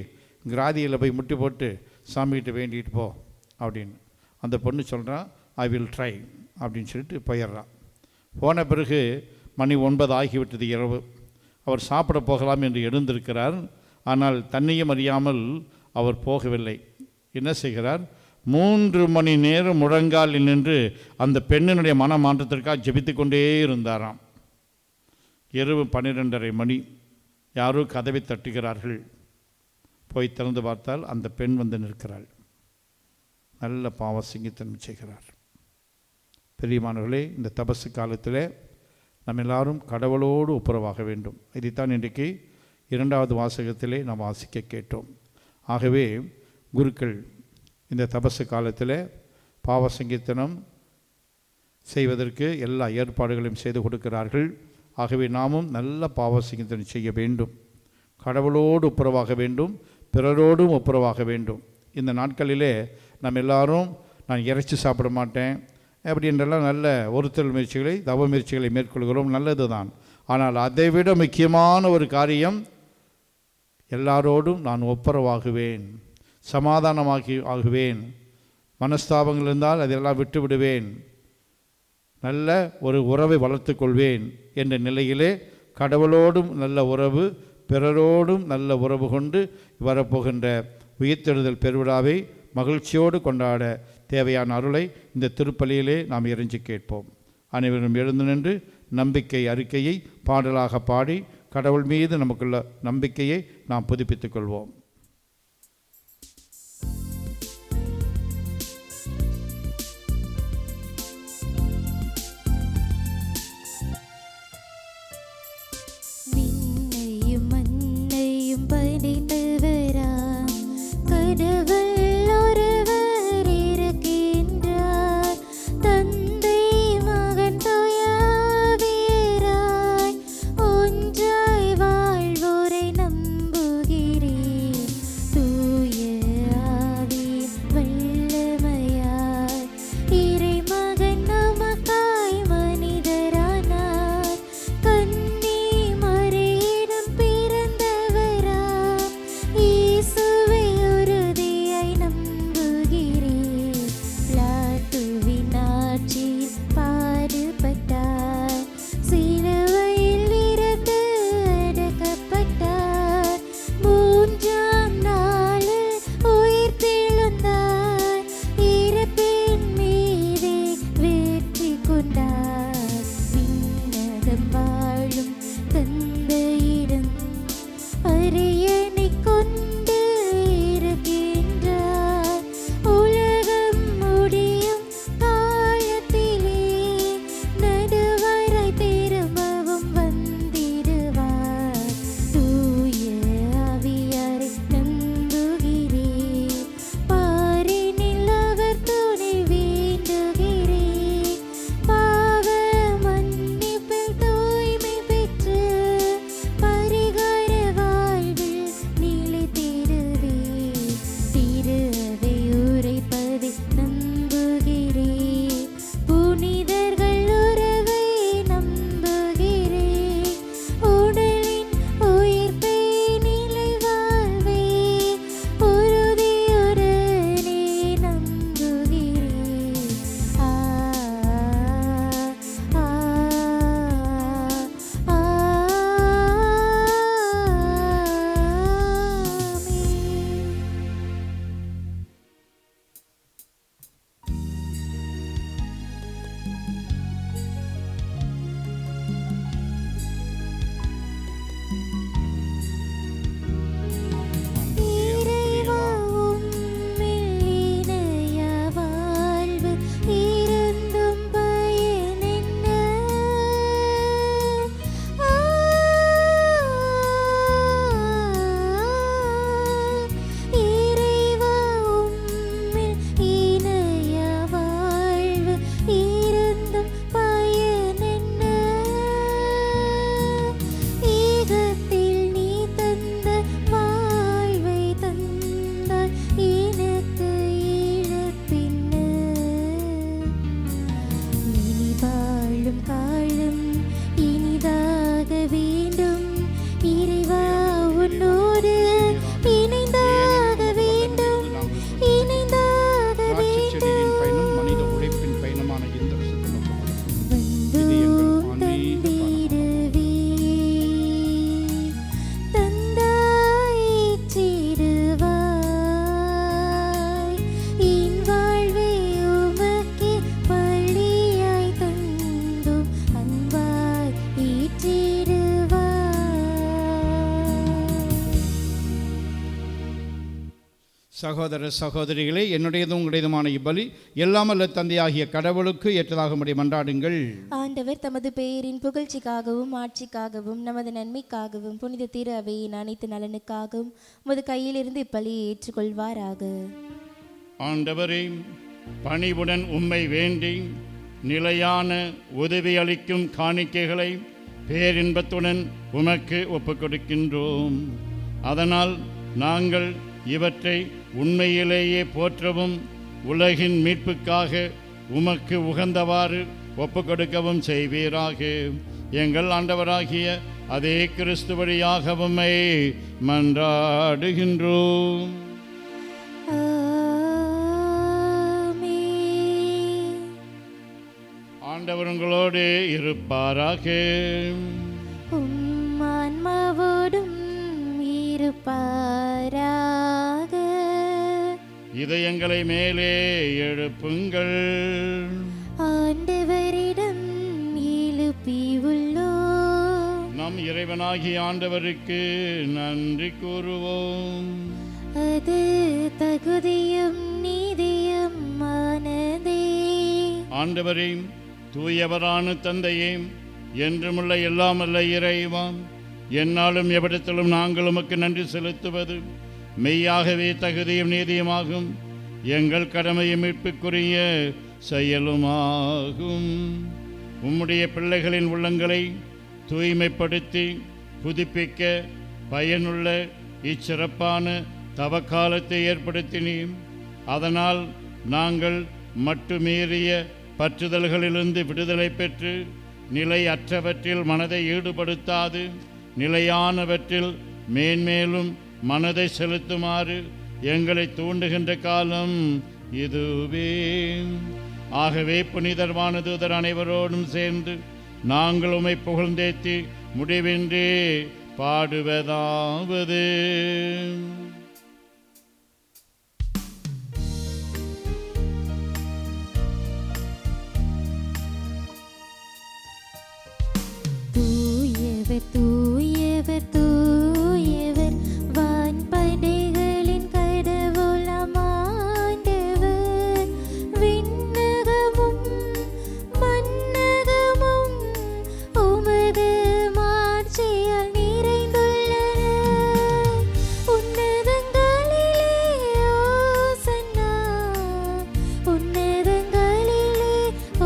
Speaker 2: கிராதியில் போய் முட்டி போட்டு சாமிகிட்ட வேண்டிட்டு போ அப்படின்னு. அந்த பொண்ணு சொல்கிறான், ஐ வில் ட்ரை அப்படின்னு சொல்லிட்டு போயிடுறான். போன பிறகு மணி 9 ஆகிவிட்டது இரவு. அவர் சாப்பிட போகலாம் என்று எழுந்திருக்கிறார். ஆனால் தன்னையும் அறியாமல் அவர் போகவில்லை. என்ன செய்கிறார்? 3 மணி நேரம் முழங்காலில் நின்று அந்த பெண்ணினுடைய மன மாற்றத்திற்காக ஜெபித்து கொண்டே இருந்தாராம். இரவு 12:30 மணி. யாரோ கதவை தட்டுகிறார்கள். போய் திறந்து பார்த்தால் அந்த பெண் வந்து நிற்கிறாள். நல்ல பாவ சங்கீர்த்தனம் செய்கிறார். பெரியமானவர்களே, இந்த தபசு காலத்தில் நம்ம எல்லாரும் கடவுளோடு ஒப்புரவாக வேண்டும். இதைத்தான் இன்றைக்கு 2வது வாசகத்திலே நாம் வாசிக்க கேட்டோம். ஆகவே குருக்கள் இந்த தபசு காலத்தில் பாவ சங்கீர்த்தனம் செய்வதற்கு எல்லா ஏற்பாடுகளையும் செய்து கொடுக்கிறார்கள். ஆகவே நாமும் நல்ல பாவ சங்கீர்த்தனம் செய்ய வேண்டும். கடவுளோடு ஒப்புரவாக வேண்டும், பிறரோடும் ஒப்புரவாக வேண்டும். இந்த நாட்களிலே நம்ம எல்லாரும் நான் இறைச்சி சாப்பிட மாட்டேன் அப்படின்றெல்லாம் நல்ல ஒருத்தல் முயற்சிகளை, தவ முயற்சிகளை மேற்கொள்கிறோம், நல்லது தான். ஆனால் அதைவிட முக்கியமான ஒரு காரியம், எல்லாரோடும் நான் ஒப்புரவாகுவேன், ஆகுவேன். மனஸ்தாபங்கள் இருந்தால் அதெல்லாம் விட்டு விடுவேன், நல்ல ஒரு உறவை வளர்த்து கொள்வேன் என்ற நிலையிலே கடவுளோடும் நல்ல உறவு, பிறரோடும் நல்ல உறவு கொண்டு வரப்போகின்ற உயிர்த்தெழுதல் பெருவிழாவை மகிழ்ச்சியோடு கொண்டாட தேவையான அருளை இந்த திருப்பலியிலே நாம் இறைஞ்சி கேட்போம். அனைவரும் எழுந்து நின்று நம்பிக்கை அறிக்கையை பாடலாக பாடி கடவுள் மீது நமக்குள்ள நம்பிக்கையை நாம் புதுப்பித்துக் கொள்வோம்.
Speaker 6: ஒன்றாய் வாழ்வோரை நம்புகிறேன்.
Speaker 2: சகோதர சகோதரிகளே, என்னுடையதும் உங்களுடையதுமான இப்பலி எல்லாம் அல்ல தந்தையாகிய கடவுளுக்கு ஏற்றதாக முடி மன்றாடுங்கள்.
Speaker 3: ஆண்டவர் தமது பெயரின் புகழ்ச்சிக்காகவும் ஆட்சிக்காகவும் நமது நன்மைக்காகவும் புனித திரு அவையின் அனைத்து நலனுக்காகவும் உமது கையிலிருந்து இப்பலியை ஏற்றுக்கொள்வாராக.
Speaker 2: ஆண்டவரே, பணிவுடன் உம்மை வேண்டி நிலையான உதவி அளிக்கும் காணிக்கைகளை பேரின்பத்துடன் உமக்கு ஒப்புக்கொடுக்கின்றோம். அதனால் நாங்கள் இவற்றை உண்மையிலேயே போற்றவும் உலகின் மீட்புக்காக உமக்கு உகந்தவாறு ஒப்புக்கொடுக்கவும் செய்வீராக. எங்கள் ஆண்டவராகிய அதே கிறிஸ்து வழியாக உம்மை மன்றாடுகின்றோம். ஆண்டவர் உங்களோடு இருப்பாராக.
Speaker 3: ஆன்மாவோடும் இருப்பாராக.
Speaker 2: இதயங்களை மேலே எழுப்புங்கள்.
Speaker 3: ஆண்டவரிடம் எழுப்பியுள்ளோம்.
Speaker 2: நம் இறைவனாகிய ஆண்டவருக்கு நன்றி கூறுவோம்.
Speaker 3: அது தகுதியும் நீதியுமானதே.
Speaker 2: ஆண்டவரே, தூயவரான தந்தையே, என்றுமுள்ள எல்லாமல்ல இறைவாம், என்னாலும் எவ்விடத்திலும் நாங்கள் உமக்கு நன்றி செலுத்துவது மெய்யாகவே தகுதியும் நீதியுமாகும். எங்கள் கடமையும் மீட்புக்குரிய செயலுமாகும். உம்முடைய பிள்ளைகளின் உள்ளங்களை தூய்மைப்படுத்தி புதுப்பிக்க பயனுள்ள இச்சிறப்பான தவக்காலத்தை ஏற்படுத்தினீர். அதனால் நாங்கள் மட்டுமீறிய பற்றுதல்களிலிருந்து விடுதலை பெற்று நிலை அற்றவற்றில் மனதை ஈடுபடுத்தாது நிலையானவற்றில் மேன்மேலும் மனதை செலுத்துமாறு எங்களை தூண்டுகின்ற காலம் இதுவே. ஆகவே புனிதர் வானதூதர் அனைவரோடும் சேர்ந்து நாங்கள் உம்மை புகழ்ந்தேத்தி முடிவின்றி பாடுவதாவது:
Speaker 3: தூயவர் தூயவர் தூயவர் வான்படைகளின் கடவுளாம் ஆண்டவர். விண்ணகமும் மண்ணகமும் உமது மாட்சியால் நிறைந்துள்ளன. உன்னதங்களிலே ஓசன்னா, உன்னதங்களிலே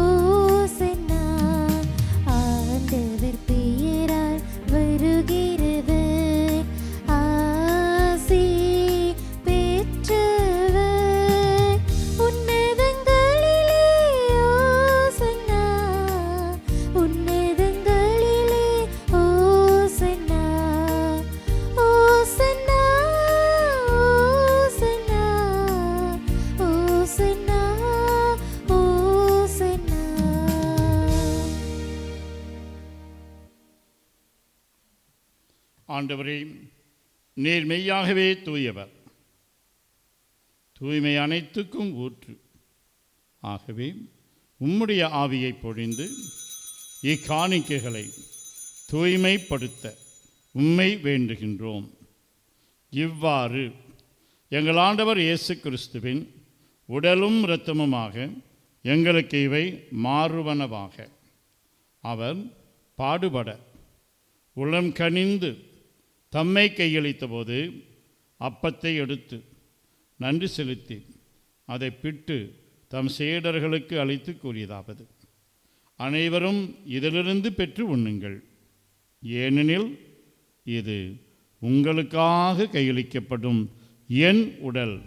Speaker 3: ஓசன்னா. ஆண்டவர் பெயரால் வருகிறவர் ஆசி பெற்றவர். உன்னதங்களிலே ஓசன்னா, உன்னதங்களிலே ஓசன்னா. ஓசன்னா, ஓசன்னா, ஓசன்னா, ஓசன்னா.
Speaker 2: ஆண்டவரே, நீர் மெய்யாகவே தூயவர், தூய்மை அனைத்துக்கும் ஊற்று. ஆகவே உம்முடைய ஆவியை பொழிந்து இக்காணிக்கைகளை தூய்மைப்படுத்த உம்மை வேண்டுகின்றோம். இவ்வாறு எங்கள் ஆண்டவர் இயேசு கிறிஸ்துவின் உடலும் இரத்தமுமாக எங்களுக்கு இவை மாறுவனவாக. அவர் பாடுபட உளம் கனிந்து தம்மை கையளித்த போது அப்பத்தை எடுத்து நன்றி செலுத்தி அதை பிட்டு தம் சீடர்களுக்கு அளித்து கூறியதாவது: அனைவரும் இதிலிருந்து பெற்று உண்ணுங்கள், ஏனெனில் இது உங்களுக்காக கையளிக்கப்படும் என் உடல்.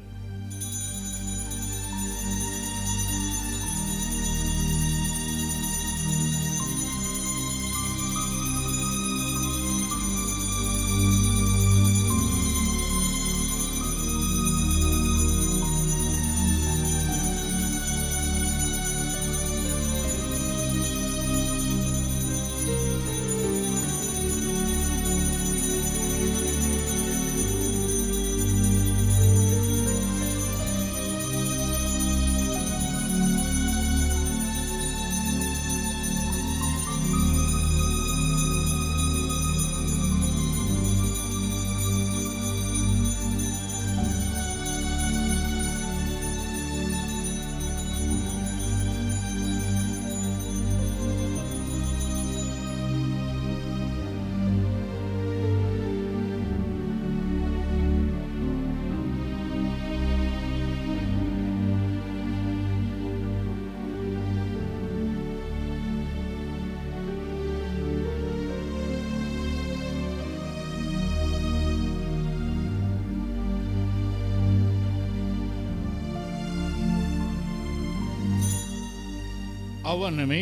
Speaker 2: அவ்வண்ணமே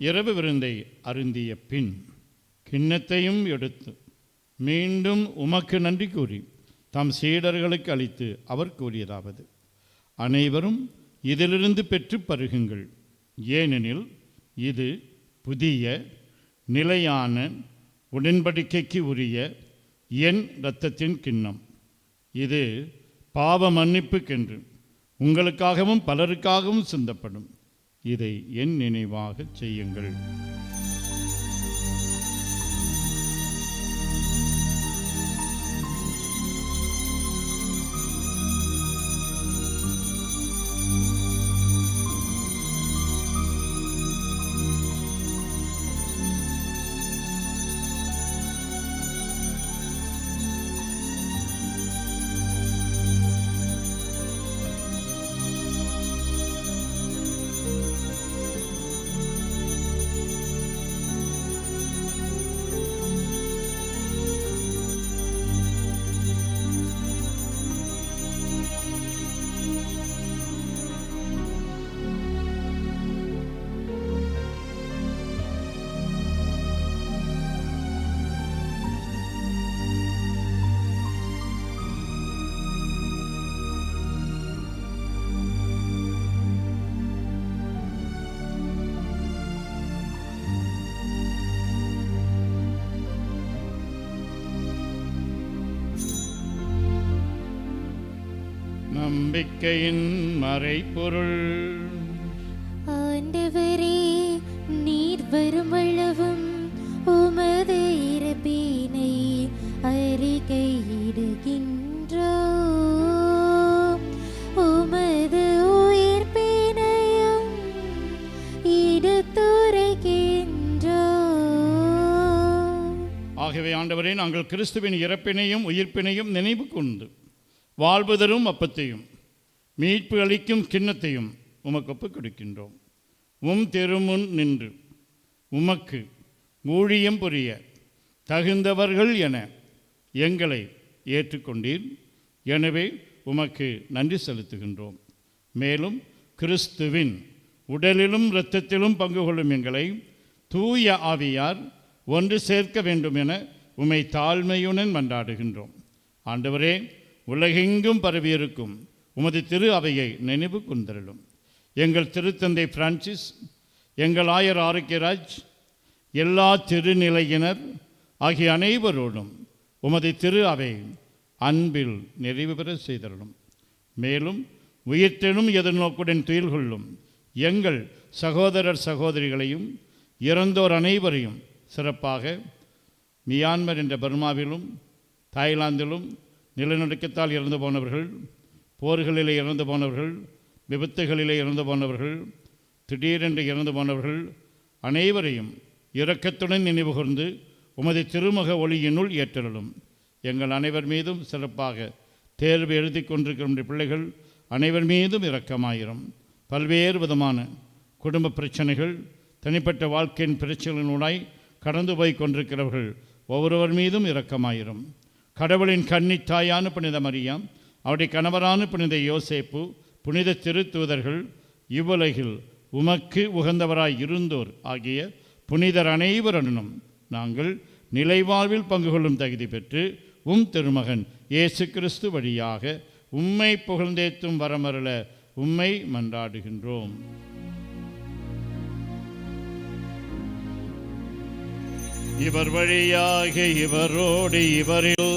Speaker 2: இரவு விருந்தை அருந்திய பின் கிண்ணத்தையும் எடுத்து மீண்டும் உமக்கு நன்றி கூறி தம் சீடர்களுக்கு அளித்து அவர் கூறியதாவது: அனைவரும் இதிலிருந்து பெற்று பருகுங்கள், ஏனெனில் இது புதிய நிலையான உடன்படிக்கைக்கு உரிய என் இரத்தத்தின் கிண்ணம். இது பாவ மன்னிப்புக்கென்று உங்களுக்காகவும் பலருக்காகவும் சிந்தப்படும். இதை என் நினைவாக செய்யுங்கள். நம்பிக்கையின் மறைபொருள்.
Speaker 3: ஆண்டவரே, நீர் வருமளவும் உமது இறப்பினை அறிக்கையிடுகின்றோம், உமது உயிர்ப்பினையும் எடுத்துரைக்கின்றோம்.
Speaker 2: ஆகவே ஆண்டவரே, நாங்கள் கிறிஸ்துவின் இறப்பினையும் உயிர்ப்பினையும் நினைவு கொண்டு வாழ்வு தரும் அப்பத்தையும் மீட்பு அளிக்கும் கிண்ணத்தையும் உமக்கு ஒப்புக் கொடுக்கின்றோம். திருமுன் நின்று உமக்கு ஊழியம் புரிய தகுந்தவர்கள் என எங்களை ஏற்றுக்கொண்டீர். எனவே உமக்கு நன்றி செலுத்துகின்றோம். மேலும் கிறிஸ்துவின் உடலிலும் இரத்தத்திலும் பங்கு கொள்ளும் எங்களை தூய ஆவியார் ஒன்று சேர்க்க வேண்டும் என உம்மை தாழ்மையுடன் மன்றாடுகின்றோம். ஆண்டவரே, உலகெங்கும் பரவியிருக்கும் உமது திரு அவையை நினைவு கூர்ந்தருளும். எங்கள் திருத்தந்தை பிரான்சிஸ், எங்கள் ஆயர் ஆரோக்கியராஜ், எல்லா திருநிலையினர் ஆகிய அனைவரோடும் உமது திரு அவை அன்பில் நிறைவு பெற செய்தருளும். மேலும் உயிர்த்தெழும் எதிர்நோக்குடன் துயில் கொள்ளும் எங்கள் சகோதரர் சகோதரிகளையும் இறந்தோர் அனைவரையும் சிறப்பாக மியான்மர் என்ற பர்மாவிலும் தாய்லாந்திலும் நிலநடுக்கத்தால் இறந்து போனவர்கள், போர்களிலே இறந்து போனவர்கள், விபத்துகளிலே இறந்து போனவர்கள், திடீரென்று இறந்து போனவர்கள் அனைவரையும் இரக்கத்துடன் நினைவு கூர்ந்து உமது திருமுக ஒளியினுள் ஏற்றலும். எங்கள் அனைவர் மீதும் சிறப்பாக தேர்வு எழுதி கொண்டிருக்கிற பிள்ளைகள் அனைவர் மீதும் இரக்கமாயிரும். பல்வேறு விதமான குடும்ப பிரச்சனைகள், தனிப்பட்ட வாழ்க்கையின் பிரச்சனைகளுடாய் கடந்து போய் கொண்டிருக்கிறவர்கள் ஒவ்வொருவர் மீதும் இரக்கமாயிரும். கடவுளின் கன்னித்தாயான புனித மரியாம், அவருடைய கணவரான புனித யோசேப்பு, புனித திருத்தூதர்கள், இவ்வுலகில் உமக்கு உகந்தவராய் இருந்தோர் ஆகிய புனிதர் அனைவருடனும் நாங்கள் நிலைவாழ்வில் பங்கு கொள்ளும் தகுதி பெற்று திருமகன் இயேசு கிறிஸ்து வழியாக உம்மை புகழ்ந்தேத்தும் வரமருள உம்மை மன்றாடுகின்றோம். இவர் வழியாக இவரோடு இவரில்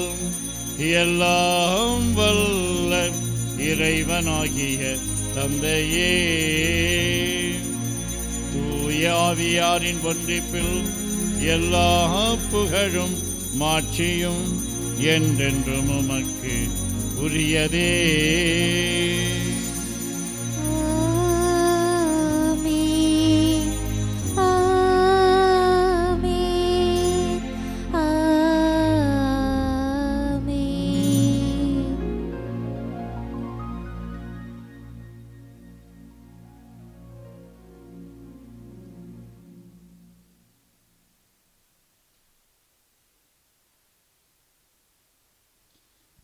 Speaker 2: எல்லாம் வல்ல இறைவனாகிய தந்தையே, தூய ஆவியாரின் ஒன்றிப்பில் எல்லா புகழும் மாட்சியும் என்றென்றும் உமக்கு உரியதே.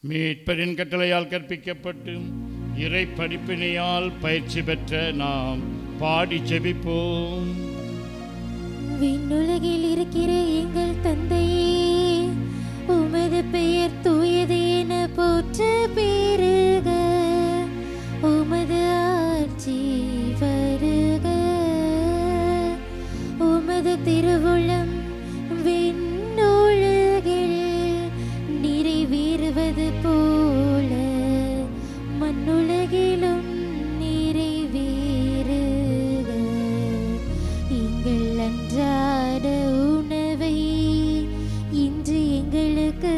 Speaker 2: மீட்பரின் கட்டளையால் கற்பிக்கப்பட்டு இறை படிப்பினையால் பயிற்சி பெற்ற நாம் பாடி ஜெபிப்போம்.
Speaker 3: விண்ணுலகில் இருக்கிற எங்கள் தந்தையே, உமது பெயர் தூயது என போற்ற பெருக. உமது ஆட்சி வருக. உமது திருவுளம் விண்ணுலகில் நிறைவேறுவது போல மண்ணுலகிலும் நிறைவேறுக. எங்கள் அன்றாட உணவை இன்று எங்களுக்கு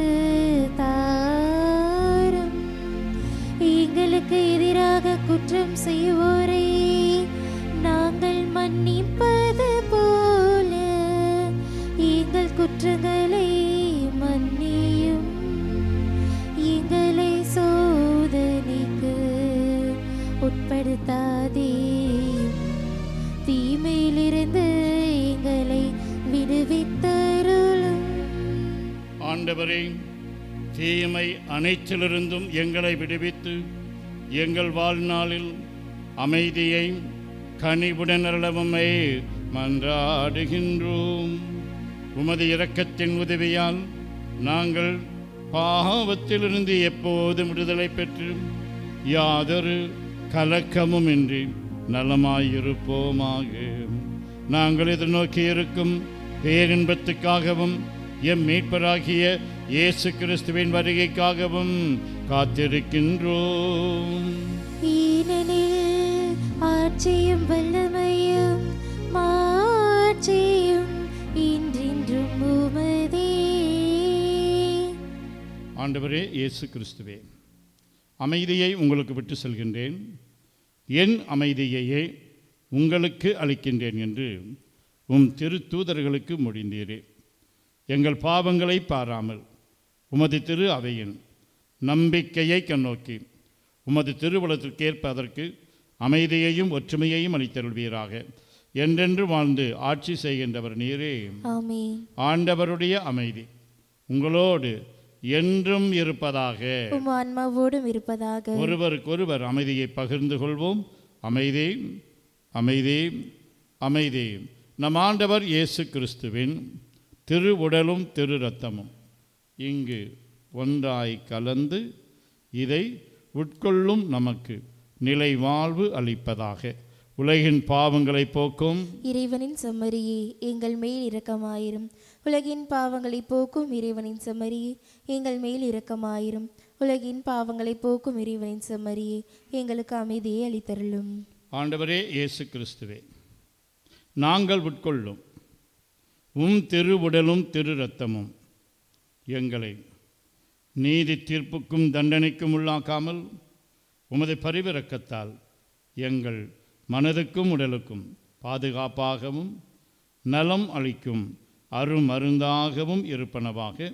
Speaker 3: தாரும். எங்களுக்கு எதிராக குற்றம் செய்வோரை நாங்கள் மன்னிப்பது போல எங்கள் குற்றங்களை மன்னியும். எங்களை சோதனைக்கு உட்படுத்தாதேயும், தீமையிலிருந்து எங்களை விடுவித்தருளும்.
Speaker 2: ஆண்டவரே, தீமை அனைத்திலிருந்தும் எங்களை விடுவித்து எங்கள் வாழ்நாளில் அமைதியை கனிவுடன் அருளவுமே மன்றாடுகின்றோம். உமது இரக்கத்தின் உதவியால் நாங்கள் பாவத்திலிருந்து எப்போதும் விடுதலை பெற்று யாதொரு கலக்கமும் இன்றி நலமாயிருப்போமாக. நாங்கள் எதிர்நோக்கி இருக்கும் பேரின்பத்துக்காகவும் எம் மீட்பராகிய இயேசு கிறிஸ்துவின் வருகைக்காகவும் காத்திருக்கின்றோம்.
Speaker 3: ஏனெனில் ஆட்சியும் வல்லமையும் மாட்சியும் இன்றென்றும் உமதே.
Speaker 2: ஆண்டவரே இயேசு கிறிஸ்துவே, அமைதியை உங்களுக்கு விட்டு செல்கின்றேன், என் அமைதியையே உங்களுக்கு அளிக்கின்றேன் என்று உம் திருத்தூதர்களுக்கு மொழிந்தீரே. எங்கள் பாவங்களை பாராமல் உமது திரு அவையின் நம்பிக்கையை கண்ணோக்கி உமது திருவுளத்திற்கேற்ப அதற்கு அமைதியையும் ஒற்றுமையையும் அளித்தருள்வீராக. என்றென்று வாழ்ந்து ஆட்சி செய்கின்றவர் நீரே.
Speaker 3: ஆமென்.
Speaker 2: ஆண்டவருடைய அமைதி உங்களோடு என்றும் இருப்பதாக.
Speaker 3: உம் ஆன்மாவோடும் இருப்பதாக.
Speaker 2: ஒருவருக்கொருவர் அமைதியை பகிர்ந்து கொள்வோம். அமைதி, அமைதி, அமைதி. நம் ஆண்டவர் இயேசு கிறிஸ்துவின் திரு உடலும் திரு இரத்தமும் இங்கு ஒன்றாய் கலந்து இதை உட்கொள்ளும் நமக்கு நிலை வாழ்வு அளிப்பதாக. உலகின் பாவங்களை போக்கும்
Speaker 3: இறைவனின் செம்மறியே, எங்கள் மேல் இரக்கமாயிரும். உலகின் பாவங்களை போக்கும் இறைவனின் செம்மறியே, எங்கள் மேல் இரக்கமாயிரும். உலகின் பாவங்களை போக்கும் இறைவனின் செம்மறியே, எங்களுக்கு அமைதியை அளித்தருளும்.
Speaker 2: ஆண்டவரே இயேசு கிறிஸ்துவே, நாங்கள் உட்கொள்ளும் உம் திரு உடலும் திரு இரத்தமும் எங்களை நீதி தீர்ப்புக்கும் தண்டனைக்கும் உள்ளாக்காமல் உமது பரிவிரக்கத்தால் எங்கள் மனதுக்கும் உடலுக்கும் பாதுகாப்பாகவும் நலம் அளிக்கும் அருமருந்தாகவும் இருப்பனவாக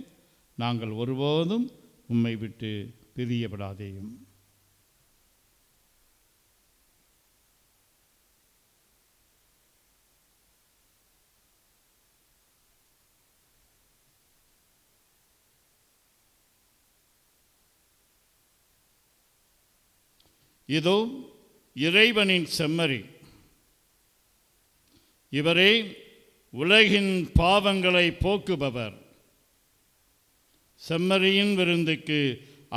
Speaker 2: நாங்கள் ஒருபோதும் உம்மை விட்டு பிரியப்படாதேயும். இதோ இறைவனின் செம்மறி, இவரே உலகின் பாவங்களை போக்குபவர். செம்மறியின் விருந்துக்கு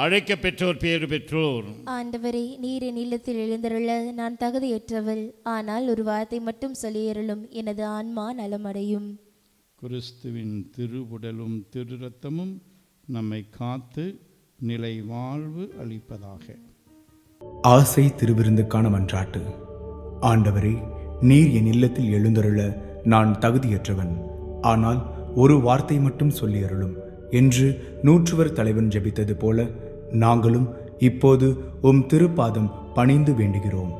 Speaker 2: அழைக்க பெற்றோர் பேறு பெற்றோர்.
Speaker 3: ஆண்டவரே, நீர் என் இல்லத்தில் எழுந்தருள நான் தகுதியற்றவள், ஆனால் ஒரு வார்த்தை மட்டும் சொல்லியருளும், எனது ஆன்மா நலமடையும்.
Speaker 2: கிறிஸ்துவின் திருவுடலும் திரு இரத்தமும் நம்மை காத்து நிலை வாழ்வு அளிப்பதாக.
Speaker 6: ஆசை திருவிருந்துக்கான மன்றாட்டு. ஆண்டவரே, நீர் என் இல்லத்தில் எழுந்தருள நான் தகுதியற்றவன், ஆனால் ஒரு வார்த்தை மட்டும் சொல்லியருளும் என்று நூற்றுவர் தலைவன் ஜெபித்தது போல நாங்களும் இப்போது உம் திருப்பாதம் பணிந்து வேண்டுகிறோம்.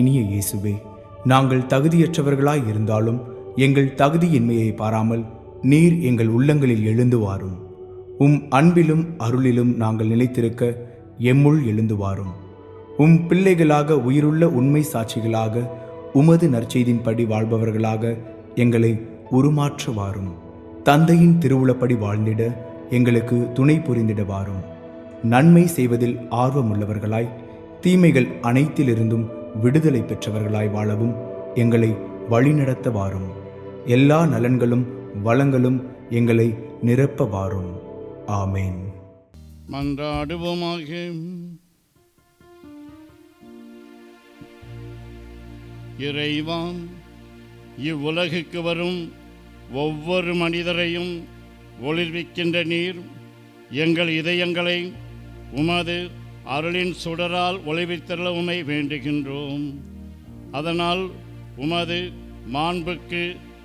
Speaker 6: இனிய இயேசுவே, நாங்கள் தகுதியற்றவர்களாய் இருந்தாலும் எங்கள் தகுதியின்மையை பாராமல் நீர் எங்கள் உள்ளங்களில் எழுந்து வாரும். உம் அன்பிலும் அருளிலும் நாங்கள் நிலைத்திருக்க எம்முள் எழுந்து வாரும். உம் பிள்ளைகளாக உயிருள்ள உண்மை சாட்சிகளாக உமது நற்செய்தின்படி வாழ்பவர்களாக எங்களை உருமாற்ற வாரும். தந்தையின் திருவுளப்படி வாழ்ந்திட எங்களுக்கு துணை புரிந்திட வாரும். நன்மை செய்வதில் ஆர்வமுள்ளவர்களாய் தீமைகள் அனைத்திலிருந்தும் விடுதலை பெற்றவர்களாய் வாழவும் எங்களை வழிநடத்த வாரும். எல்லா நலன்களும் வளங்களும் எங்களை நிரப்ப வாரும். ஆமேன்.
Speaker 2: மன்றாடுவோமாக. இறைவா, இவ்வுலகுக்கு வரும் ஒவ்வொரு மனிதரையும் ஒளிர்விக்கின்ற நீர் எங்கள் இதயங்களை உமது அருளின் சுடரால் ஒளிவித்தள்ள உமை வேண்டுகின்றோம். அதனால் உமது மாண்புக்கு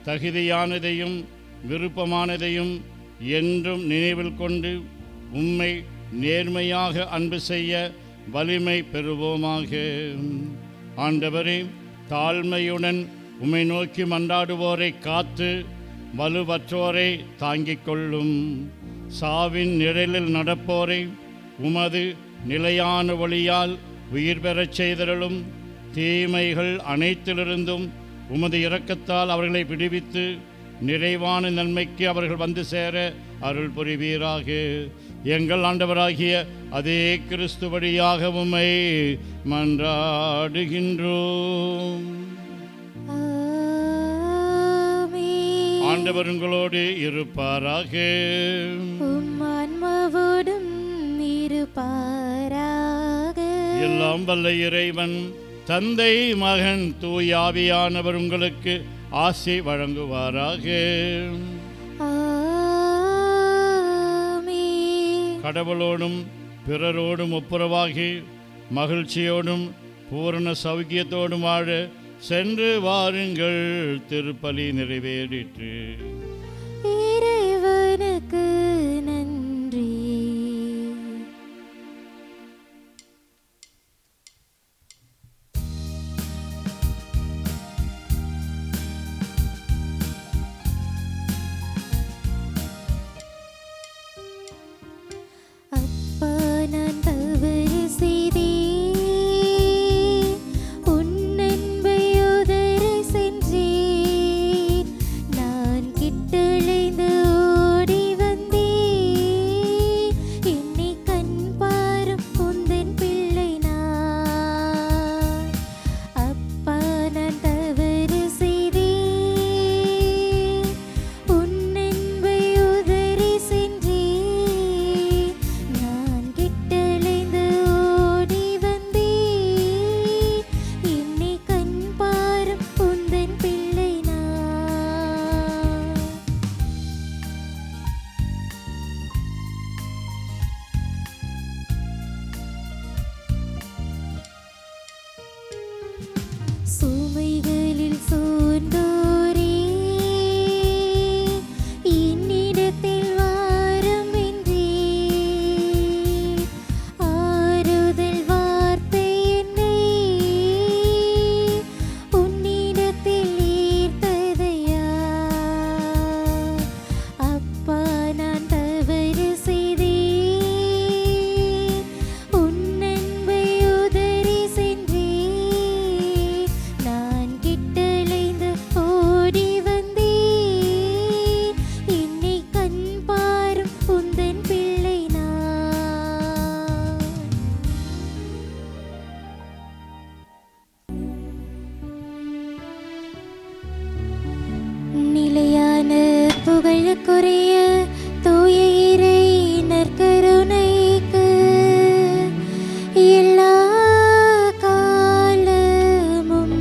Speaker 2: தகுதியானதையும் விருப்பமானதையும் என்றும் நினைவில் கொண்டு உம்மை நேர்மையாக அன்பு செய்ய வலிமை பெறுவோமாக. ஆண்டவரே, தாழ்மையுடன் உம்மை நோக்கி மன்றாடுவோரை காத்து வலுவற்றோரை தாங்கிக் கொள்ளும். சாவின் நிழலில் நடப்போரை உமது நிலையான ஒளியால் உயிர் பெறச் செய்தருளும். தீமைகள் அனைத்திலிருந்தும் உமது இரக்கத்தால் அவர்களை விடுவித்து நிறைவான நன்மைக்கு அவர்கள் வந்து சேர அருள் புரிவீராக. எங்கள் ஆண்டவராகிய அதே கிறிஸ்து வழியாக உம்மை மன்றாடுகின்றோம். ஆண்டவர் உங்களோடு இருப்பாராக.
Speaker 3: ஆன்மாவோடும் இருப்பாராக.
Speaker 2: எல்லாம் வல்ல இறைவன் தந்தை, மகன், தூய ஆவியானவர் உங்களுக்கு ஆசி வழங்குவாராக. கடவுளோடும் பிறரோடும் ஒப்புரவாகி மகிழ்ச்சியோடும் பூரண சௌக்கியத்தோடும் வாழ சென்று வாருங்கள். திருப்பலி நிறைவேறிற்று.
Speaker 3: இறைவனுக்கு நன்றி. அப்பா, நான் தவறு செய்தேன், உன் அன்பை உதறி சென்றேன். நான் கிட்டழைந்து ஓடி வந்தேன், என்னை கண் பாரும் உந்தன் பிள்ளை நான். அப்பா, நான் தவறு செய்தேன், உன் அன்பை உதறி சென்றேன். நான் கிட்டழைந்து ஓடி வந்தேன், என்னை கண் பாரும் உந்தன் பிள்ளை நான். சுமைகளில் சோர்ந்தோரே, என்னிடத்தில் வாரும் என்றீர். ஆறுதல் வார்த்தை என்னை உன்னிடத்தில் ஈர்த்ததையா. அப்பா, நான் தவறு செய்தேன், உன் அன்பை உதறி சென்றேன். நான் கிட்டழைந்து ஓடி வந்தேன், என்னை கண் பாரும் உந்தன் பிள்ளை நான். நிலையான புகழுக்குரிய தூய இறை நற்கருணைக்கு எல்லா காலமும்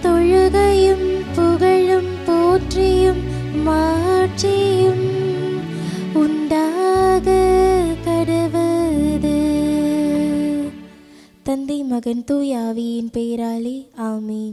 Speaker 3: தொழுகையும் புகழும் போற்றியும் மாட்சியும் உண்டாக கடவது. தந்தை, மகன், தூய ஆவியின் பெயராலே ஆமென்.